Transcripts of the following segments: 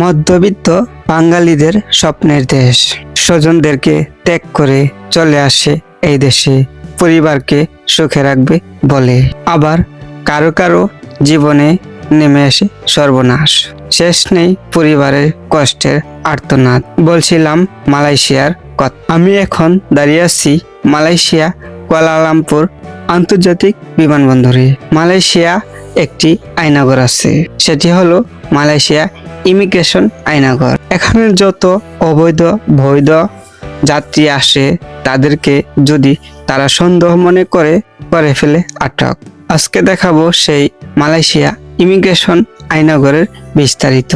মধ্যবিত্ত বাঙালিদের স্বপ্নের দেশ। স্বজনদেরকে ত্যাগ করে চলে আসে এই দেশে পরিবারকে সুখে রাখবে বলে। আবার কারো কারো জীবনে নেমে আসে সর্বনাশ। শেষ নেই পরিবারের কষ্টের আর্তনাদ। বলছিলাম মালয়েশিয়ার কথা। আমি এখন দাঁড়িয়ে আছি মালয়েশিয়া কুয়ালালামপুর আন্তর্জাতিক বিমানবন্দরে। মালয়েশিয়া একটি আয়নাঘর আছে, সেটি হলো মালয়েশিয়া ইমিগ্রেশন আয়নাঘর। এখানে যত অবৈধ বৈধ যাত্রী আসে তাদেরকে যদি তারা সন্দেহ মনে করে ফেলে আটক। আজকে দেখাবো সেই মালয়েশিয়া ইমিগ্রেশন আয়নাঘরের বিস্তারিত।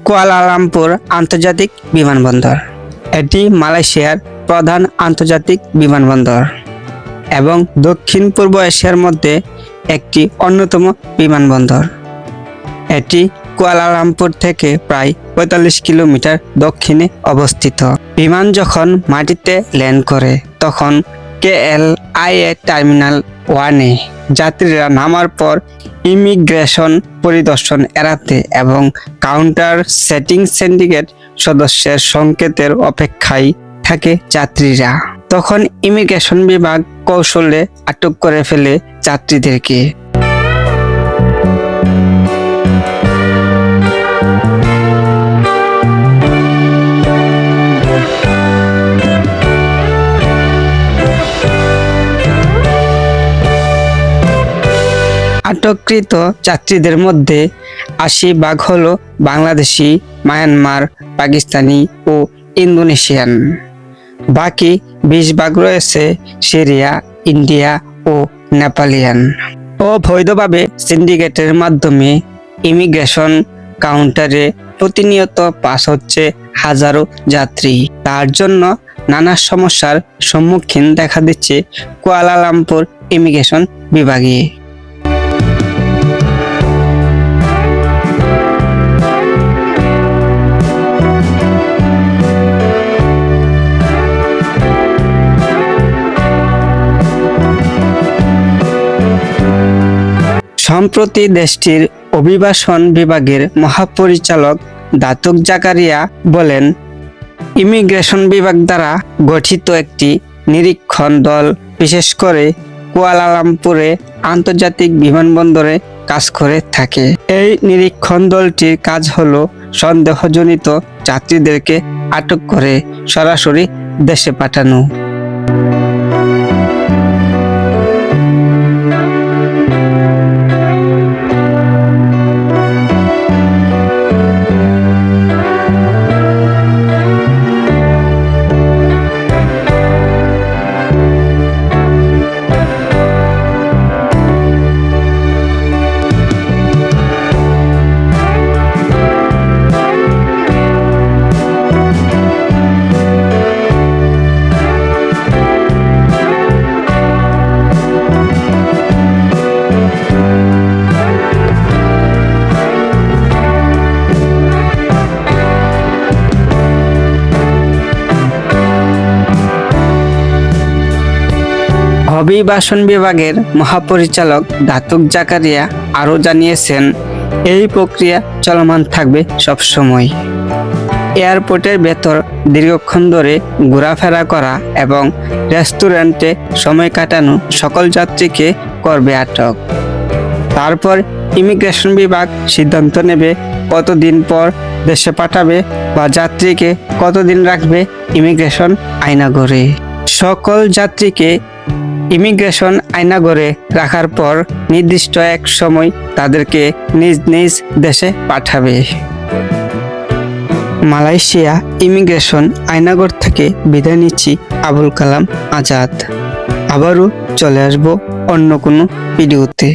কুয়ালালামপুর আন্তর্জাতিক বিমানবন্দর। এটি মালয়েশিয়ার প্রধান আন্তর্জাতিক বিমানবন্দর এবং দক্ষিণ পূর্ব এশিয়ার মধ্যে একটি অন্যতম বিমানবন্দর। এটি কুয়ালালামপুর থেকে প্রায় ৪৫ কিলোমিটার দক্ষিণে অবস্থিত। বিমান যখন মাটিতে ল্যান্ড করে তখন KLIA টার্মিনাল 1-এ যাত্রীরা নামার পর ইমিগ্রেশন পরিদর্শন এড়াতে এবং কাউন্টার সেটিং সিন্ডিকেট সদস্যের সংকেতের অপেক্ষায় থাকে যাত্রীরা। তখন ইমিগ্রেশন বিভাগ কৌশলে আটক করে ফেলে যাত্রীদেরকে। আটককৃত যাত্রীদের মধ্যে ৮০% হলো বাংলাদেশি, মায়ানমার, পাকিস্তানি ও ইন্দোনেশিয়ান। বাকি ২০% রয়েছে সিরিয়া, ইন্ডিয়া ও নেপালিয়ান। অবৈধভাবে সিন্ডিকেটের মাধ্যমে ইমিগ্রেশন কাউন্টারে প্রতিনিয়ত পাস হচ্ছে হাজারো যাত্রী। তার জন্য নানা সমস্যার সম্মুখীন দেখা দিচ্ছে কুয়ালালামপুর ইমিগ্রেশন বিভাগে। সম্প্রতি দেশটির অভিবাসন বিভাগের মহাপরিচালক দাতুক জাকারিয়া বলেন, ইমিগ্রেশন বিভাগ দ্বারা গঠিত একটি নিরীক্ষণ দল বিশেষ করে কুয়ালালামপুরে আন্তর্জাতিক বিমানবন্দরে কাজ করে থাকে। এই নিরীক্ষণ দলটির কাজ হলো সন্দেহজনিত যাত্রীদেরকে আটক করে সরাসরি দেশে পাঠানো। অভিবাসন বিভাগের মহাপরিচালক দাতুক জাকারিয়া আরও জানিয়েছেন, এই প্রক্রিয়া চলমান থাকবে সবসময়। এয়ারপোর্টের ভেতর দীর্ঘক্ষণ ধরে ঘোরাফেরা করা এবং রেস্টুরেন্টে সময় কাটানো সকল যাত্রীকে করবে আটক। তারপর ইমিগ্রেশন বিভাগ সিদ্ধান্ত নেবে কতদিন পর দেশে পাঠাবে বা যাত্রীকে কতদিন রাখবে ইমিগ্রেশন আয়নাঘরে। সকল যাত্রীকে ইমিগ্রেশন আয়নাঘরে রাখার পর নির্দিষ্ট এক সময় তাদেরকে নিজ নিজ দেশে পাঠাবে। মালয়েশিয়া ইমিগ্রেশন আয়নাঘর থেকে বিদায় নিচ্ছি, আবুল কালাম আজাদ। আবারও চলে আসবো অন্য কোনো ভিডিওতে।